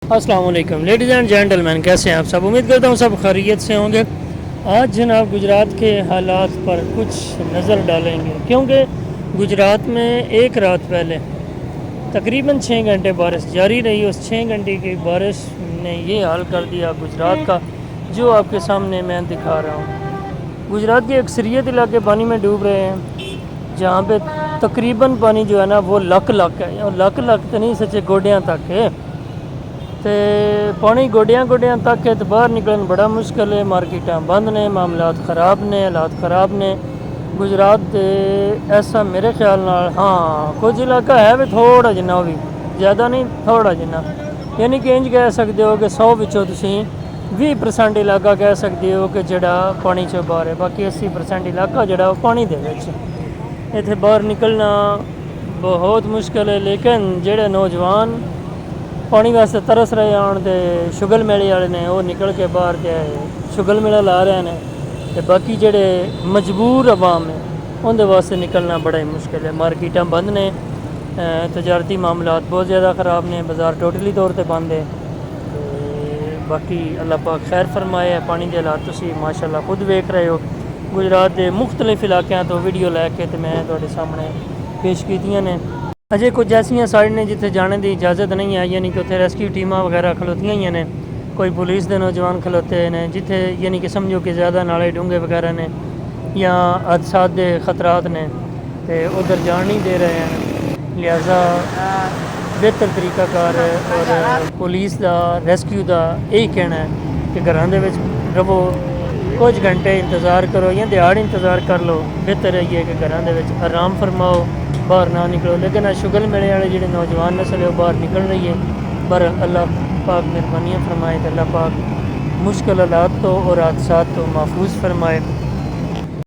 अस्सलाम वालेकुम ladies and gentleman, कैसे हैं आप सब। उम्मीद करता हूँ सब खैरियत से होंगे। आज जनाब गुजरात के हालात पर कुछ नज़र डालेंगे, क्योंकि गुजरात में एक रात पहले तकरीबन 6 घंटे बारिश जारी रही। उस 6 घंटे की बारिश ने ये हाल कर दिया गुजरात का, जो आपके सामने मैं दिखा रहा हूँ। गुजरात के अक्सरियत इलाके पानी में डूब रहे हैं, जहाँ पे तकरीबन पानी जो है ना वो लक है, और लक तो नहीं सच्चे गोडियाँ तक है। तो पानी गोडियां तक है तो बाहर निकलना बड़ा मुश्किल है। मार्केटां बंद ने, मामलात ख़राब ने, हालात ख़राब ने गुजरात दे। ऐसा मेरे ख्याल नाल हाँ कुछ इलाका है भी थोड़ा जिन्ना, भी ज़्यादा नहीं थोड़ा जिन्ना, यानी कि इंज कह सकते हो कि 100 विचों तुसीं 20% इलाका कह सकते हो कि जड़ा पानी चो बाहर है। बाकी 80% इलाका जड़ा पानी दे विच। इत्थे बाहर निकलना बहुत मुश्किल है। लेकिन जेड़े नौजवान पानी वास्ते तरस रहे आन तो शुगल मेले वाले ने वो निकल के बाहर के शुगल मेला ला रहे हैं। तो बाकी जेड़े मजबूर अवाम है उनके वास्ते निकलना बड़ा ही मुश्किल है। मार्केटां बंद ने, तजारती मामलात बहुत ज़्यादा ख़राब ने, बाज़ार टोटली तौर पर बंद है। तो बाकी अल्लाह पाक खैर फरमाए। पानी के हालात तुसीं माशाअल्लाह खुद वेख रहे हो। गुजरात के मुख्तलिफ इलाकों तो वीडियो लैके तो मैं तुहाडे सामने पेश कीतियां ने। अजे कुछ ऐसियां साइड ने जिथे जाने की इजाज़त नहीं है, यानी कि उत्थे रेस्क्यू टीमां वगैरह खलोतियां ही ने, कोई पुलिस के नौजवान खलोते ने, जिथे यानी कि समझो कि ज़्यादा नाले डूंगे वगैरह ने या हादसात के खतरात ने, तो उधर जान नहीं दे रहे हैं। लिहाजा बेहतर तरीकाकार और पुलिस का रेस्क्यू का यही कहना है कि घरों के रवो, कुछ घंटे इंतज़ार करो या दिहाड़ इंतज़ार कर लो। बेहतर है कि घरों के आराम फरमाओ, बाहर ना निकलो। लेकिन शुगल मेले वाले जो नौजवान नस्ल है वो बाहर निकल रही है। पर अल्लाह पाक मेहरबानियाँ फरमाए तो अल्लाह पाक मुश्किल हालात तो और हादसात तो महफूज फरमाए।